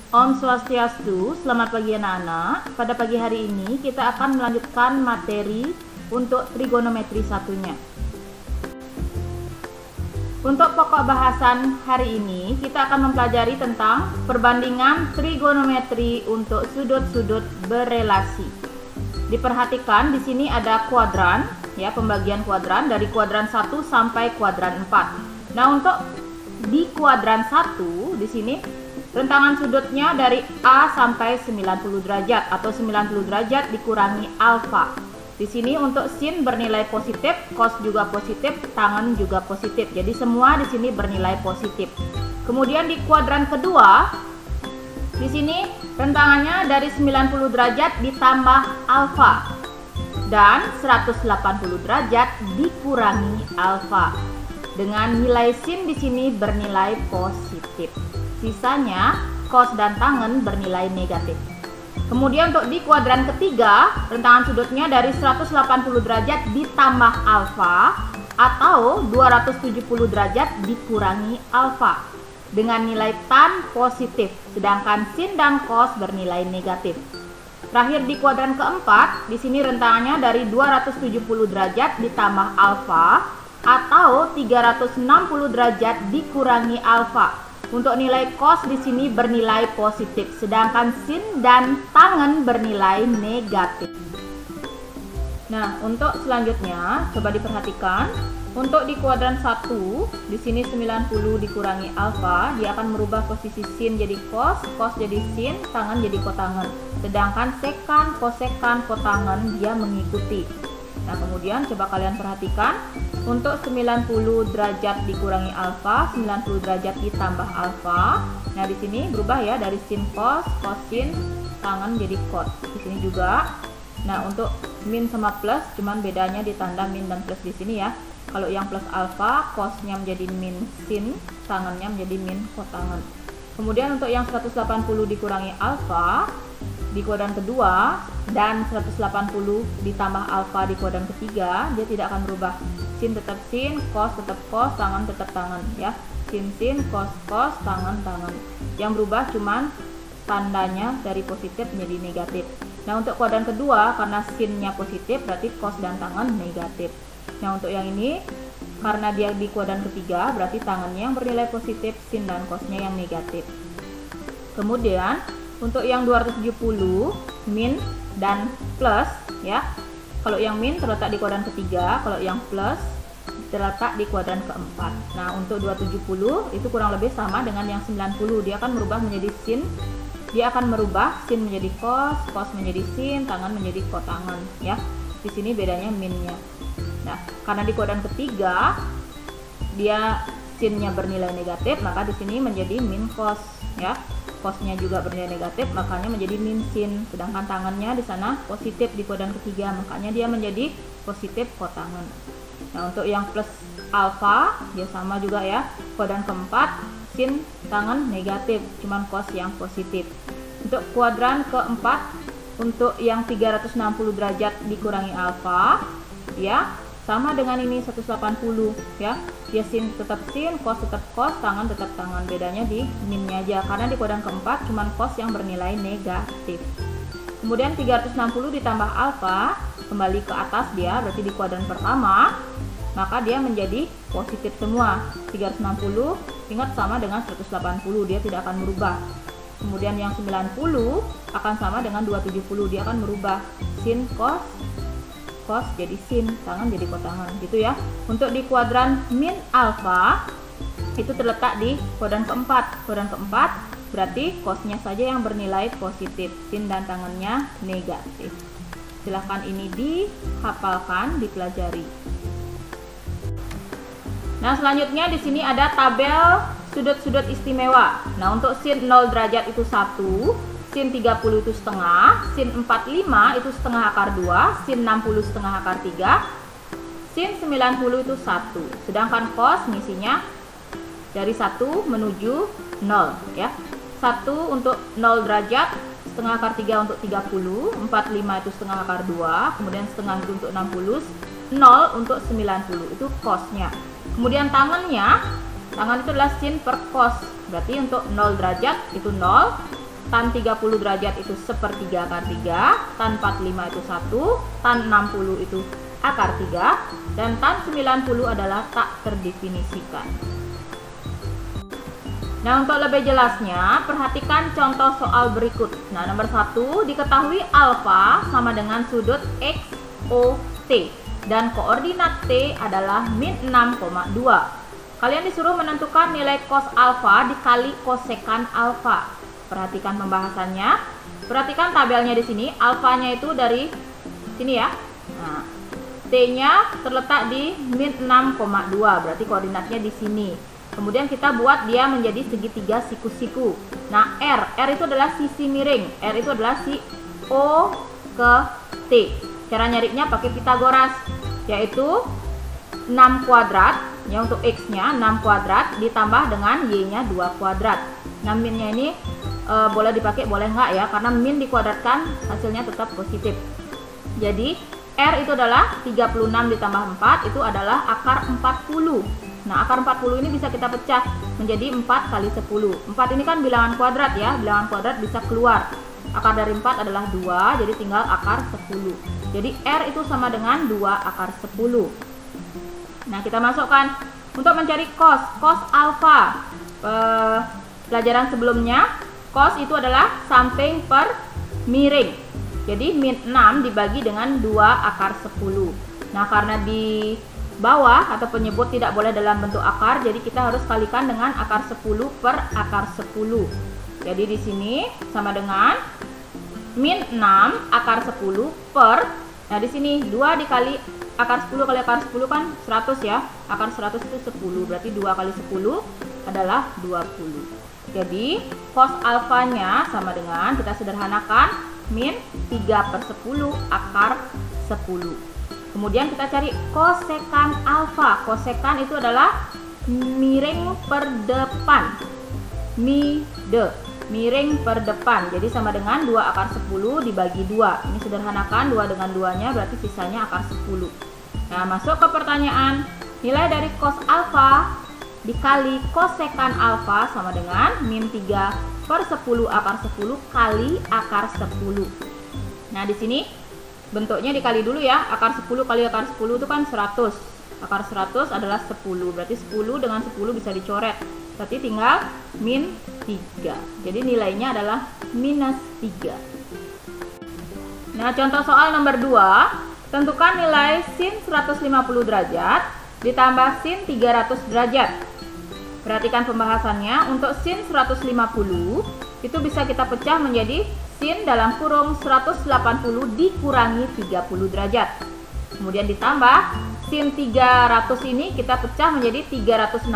Om Swastiastu, selamat pagi anak-anak. Pada pagi hari ini kita akan melanjutkan materi untuk trigonometri satunya. Untuk pokok bahasan hari ini kita akan mempelajari tentang perbandingan trigonometri untuk sudut-sudut berelasi. Diperhatikan di sini ada kuadran, ya, pembagian kuadran dari kuadran 1 sampai kuadran 4. Nah, untuk di kuadran 1 di sini rentangan sudutnya dari A sampai 90 derajat atau 90 derajat dikurangi alfa. Di sini untuk sin bernilai positif, cos juga positif, tangen juga positif. Jadi semua di sini bernilai positif. Kemudian di kuadran kedua, di sini rentangannya dari 90 derajat ditambah alfa dan 180 derajat dikurangi alfa. Dengan nilai sin di sini bernilai positif. Sisanya cos dan tangen bernilai negatif. Kemudian untuk di kuadran ketiga, rentangan sudutnya dari 180 derajat ditambah alfa atau 270 derajat dikurangi alfa dengan nilai tan positif, sedangkan sin dan cos bernilai negatif. Terakhir di kuadran keempat, di sini rentangannya dari 270 derajat ditambah alfa atau 360 derajat dikurangi alfa. Untuk nilai cos di sini bernilai positif, sedangkan sin dan tangen bernilai negatif. Nah, untuk selanjutnya coba diperhatikan. Untuk di kuadran 1, di sini 90 dikurangi alfa, dia akan merubah posisi sin jadi cos, cos jadi sin, tangen jadi kotangen. Sedangkan sekan, kosekan, kotangen dia mengikuti. Nah, kemudian coba kalian perhatikan untuk 90 derajat dikurangi alfa, 90 derajat ditambah alfa. Nah, di sini berubah ya dari sin cos, cos sin, tangen jadi cos. Di sini juga. Nah, untuk min sama plus cuman bedanya di tanda min dan plus di sini ya. Kalau yang plus alfa, cosnya menjadi min sin, tangennya menjadi min kotangen. Kemudian untuk yang 180 dikurangi alfa di kuadran kedua dan 180 ditambah alfa di kuadran ketiga, dia tidak akan berubah. Sin tetap sin, cos tetap cos, tangen tetap tangen ya. Sin sin, cos cos, tangen tangen. Yang berubah cuman tandanya dari positif menjadi negatif. Nah, untuk kuadran kedua karena sinnya positif berarti cos dan tangen negatif. Nah, untuk yang ini karena dia di kuadran ketiga berarti tangennya yang bernilai positif, sin dan cosnya yang negatif. Kemudian untuk yang 270 min dan plus ya. Kalau yang min terletak di kuadran ketiga, kalau yang plus terletak di kuadran keempat. Nah, untuk 270 itu kurang lebih sama dengan yang 90. Dia akan merubah menjadi sin. Dia akan merubah sin menjadi cos, cos menjadi sin, tangen menjadi kotangen ya. Di sini bedanya minnya. Nah, karena di kuadran ketiga dia sinnya bernilai negatif, maka di sini menjadi min cos ya. Cosnya juga bernilai negatif, makanya menjadi min sin. Sedangkan tangannya di sana positif di kuadran ketiga, makanya dia menjadi positif kotangen. Nah, untuk yang plus alfa dia sama juga ya. Kuadran keempat sin tangen negatif, cuman cos yang positif. Untuk kuadran keempat, untuk yang 360 derajat dikurangi alfa ya sama dengan ini 180 ya. Dia sin tetap sin, cos tetap cos, tangen tetap tangen. Bedanya di minnya aja karena di kuadran keempat cuman cos yang bernilai negatif. Kemudian 360 ditambah alfa kembali ke atas dia berarti di kuadran pertama, maka dia menjadi positif semua. 360 ingat sama dengan 180, dia tidak akan merubah. Kemudian yang 90 akan sama dengan 270, dia akan merubah. Sin cos, cos jadi sin, tangen jadi kotangen gitu ya. Untuk di kuadran min alfa itu terletak di kuadran keempat. Kuadran keempat berarti cosnya saja yang bernilai positif, sin dan tangennya negatif. Silahkan ini dihafalkan, dipelajari. Nah, selanjutnya di sini ada tabel sudut-sudut istimewa. Nah, untuk sin 0 derajat itu 1, sin 30 itu setengah, sin 45 itu setengah akar 2, sin 60 setengah akar 3, sin 90 itu 1. Sedangkan cos ngisinya dari 1 menuju 0 ya. 1 untuk 0 derajat, setengah akar 3 untuk 30, 45 itu setengah akar 2, kemudian setengah itu untuk 60, 0 untuk 90 itu cosnya. Kemudian tangannya, tangan itu adalah sin per cos. Berarti untuk 0 derajat itu 0, tan 30 derajat itu sepertiga akar 3, tan 45 itu 1, tan 60 itu akar 3, dan tan 90 adalah tak terdefinisikan. Nah, untuk lebih jelasnya, perhatikan contoh soal berikut. Nah, nomor 1, diketahui alfa sama dengan sudut XOT dan koordinat T adalah min 6,2. Kalian disuruh menentukan nilai cos alfa dikali kosekan alfa. Perhatikan pembahasannya. Perhatikan tabelnya di sini. Alfanya itu dari sini ya. Nah, T-nya terletak di min 6,2. Berarti koordinatnya di sini. Kemudian kita buat dia menjadi segitiga siku-siku. Nah, R itu adalah sisi miring. R itu adalah si O ke T. Cara nyarinya pakai Pitagoras, yaitu 6 kuadrat. Ya, untuk X-nya 6 kuadrat ditambah dengan Y-nya 2 kuadrat. Nah, min-nya ini boleh dipakai, boleh enggak ya, karena min dikuadratkan hasilnya tetap positif. Jadi, R itu adalah 36 ditambah 4, itu adalah akar 40. Nah, akar 40 ini bisa kita pecah menjadi 4 kali 10. 4 ini kan bilangan kuadrat ya, bilangan kuadrat bisa keluar. Akar dari 4 adalah 2, jadi tinggal akar 10. Jadi R itu sama dengan 2 akar 10. Nah, kita masukkan untuk mencari cos alfa. Pelajaran sebelumnya, cos itu adalah samping per miring. Jadi min 6 dibagi dengan 2 akar 10. Nah, karena di bawah atau penyebut tidak boleh dalam bentuk akar, jadi kita harus kalikan dengan akar 10 per akar 10. Jadi di sini sama dengan min 6 akar 10 per, nah di sini 2 dikali akar 10 kali akar 10 kan 100 ya. Akar 100 itu 10, berarti 2 kali 10 adalah 20. Jadi cos alfanya sama dengan, kita sederhanakan, min 3 per 10 akar 10. Kemudian kita cari kosekan alfa. Kosekan itu adalah miring per depan. Miring per depan. Jadi sama dengan 2 akar 10 dibagi 2. Ini sederhanakan, 2 dengan 2-nya berarti sisanya akar 10. Nah, masuk ke pertanyaan. Nilai dari cos alfa dikali kosekan alfa sama dengan min 3 per 10 akar 10 kali akar 10. Nah, di sini bentuknya dikali dulu ya. Akar 10 kali akar 10 itu kan 100. Akar 100 adalah 10. Berarti 10 dengan 10 bisa dicoret. Berarti tinggal min 3. Jadi nilainya adalah minus 3. Nah, contoh soal nomor 2. Tentukan nilai sin 150 derajat ditambah sin 300 derajat. Perhatikan pembahasannya. Untuk sin 150 itu bisa kita pecah menjadi sin dalam kurung 180 dikurangi 30 derajat. Kemudian ditambah sin 300 ini kita pecah menjadi 360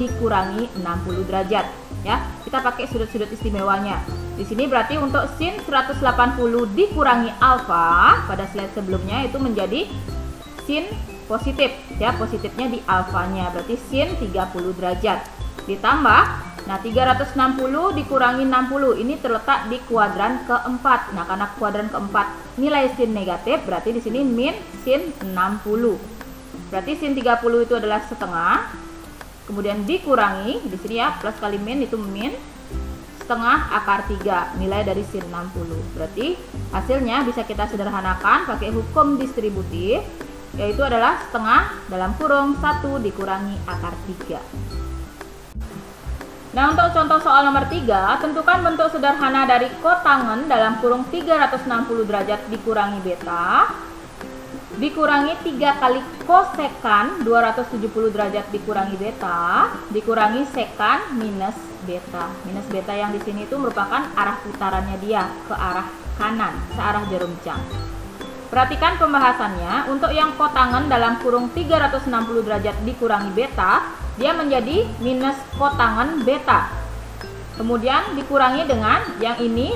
dikurangi 60 derajat. Ya, kita pakai sudut-sudut istimewanya. Di sini berarti untuk sin 180 dikurangi alfa pada slide sebelumnya itu menjadi sin positif. Ya, positifnya di alfanya berarti sin 30 derajat. Ditambah, nah 360 dikurangi 60 ini terletak di kuadran keempat. Nah, karena kuadran keempat nilai sin negatif, berarti di sini min sin 60. Berarti sin 30 itu adalah setengah. Kemudian dikurangi di sini ya, plus kali min itu min setengah akar 3 nilai dari sin 60. Berarti hasilnya bisa kita sederhanakan pakai hukum distributif, yaitu adalah setengah dalam kurung 1 dikurangi akar 3. Nah, untuk contoh soal nomor 3, tentukan bentuk sederhana dari kotangen dalam kurung 360 derajat dikurangi beta dikurangi 3 kali kosekan 270 derajat dikurangi beta dikurangi sekan minus beta. Minus beta yang di sini itu merupakan arah putarannya dia ke arah kanan, searah jarum jam. Perhatikan pembahasannya. Untuk yang kotangen dalam kurung 360 derajat dikurangi beta, dia menjadi minus kotangen beta. Kemudian dikurangi dengan yang ini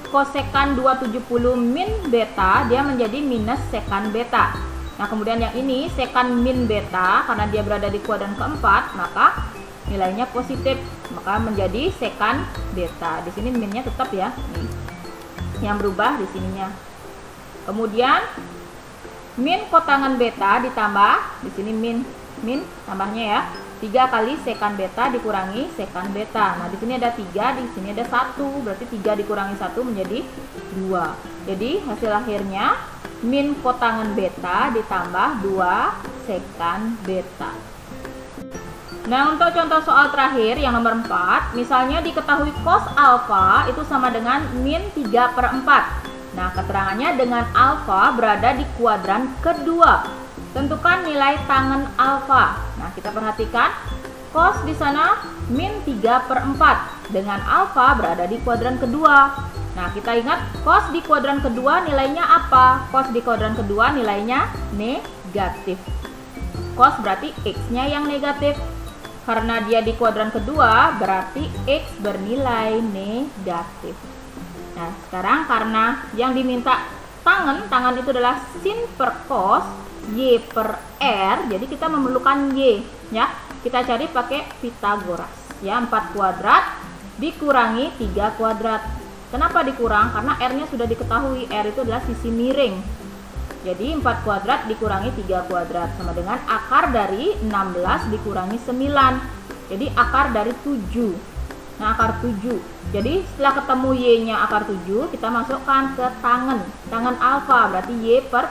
kosekan 270 min beta, dia menjadi minus sekan beta. Nah, kemudian yang ini sekan min beta, karena dia berada di kuadran keempat, maka nilainya positif, maka menjadi sekan beta. Di sini minnya tetap ya, nih. Yang berubah di sininya. Kemudian min kotangen beta ditambah di sini min min tambahnya ya. 3 kali sekan beta dikurangi sekan beta. Nah, di sini ada 3, di sini ada 1. Berarti 3 dikurangi 1 menjadi 2. Jadi, hasil akhirnya min kotangen beta ditambah 2 sekan beta. Nah, untuk contoh soal terakhir yang nomor 4, misalnya diketahui cos alfa itu sama dengan min 3/4. Nah, keterangannya dengan alfa berada di kuadran kedua. Tentukan nilai tangen alfa. Nah, kita perhatikan cos di sana min 3/4 dengan alfa berada di kuadran kedua. Nah, kita ingat cos di kuadran kedua nilainya apa? Cos di kuadran kedua nilainya negatif. Cos berarti x-nya yang negatif. Karena dia di kuadran kedua berarti x bernilai negatif. Nah, sekarang karena yang diminta tangen itu adalah sin per cos y per r, jadi kita memerlukan y ya. Kita cari pakai Pitagoras ya. 4 kuadrat dikurangi 3 kuadrat. Kenapa dikurang? Karena r-nya sudah diketahui, r itu adalah sisi miring. Jadi 4 kuadrat dikurangi 3 kuadrat sama dengan akar dari 16 dikurangi 9. Jadi akar dari 7. Nah, akar 7. Jadi setelah ketemu y-nya akar 7, kita masukkan ke tangen alfa, berarti y per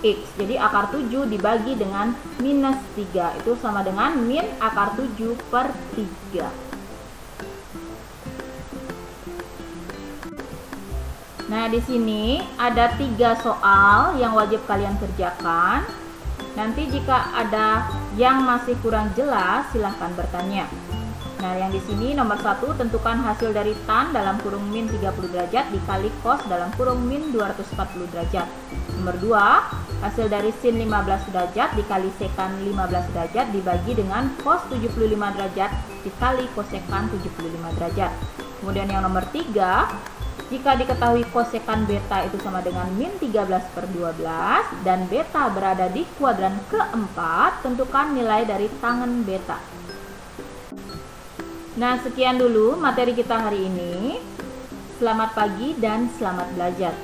x. Jadi akar 7 dibagi dengan minus 3 itu sama dengan min akar 7/3. Nah, di sini ada 3 soal yang wajib kalian kerjakan. Nanti jika ada yang masih kurang jelas, silahkan bertanya. Nah, yang di sini nomor 1, tentukan hasil dari tan dalam kurung min 30 derajat dikali cos dalam kurung min 240 derajat. Nomor 2, hasil dari sin 15 derajat dikali sekan 15 derajat dibagi dengan cos 75 derajat dikali kosekan 75 derajat. Kemudian yang nomor 3, jika diketahui kosekan beta itu sama dengan min 13/12 dan beta berada di kuadran keempat, tentukan nilai dari tangen beta. Nah, sekian dulu materi kita hari ini. Selamat pagi dan selamat belajar.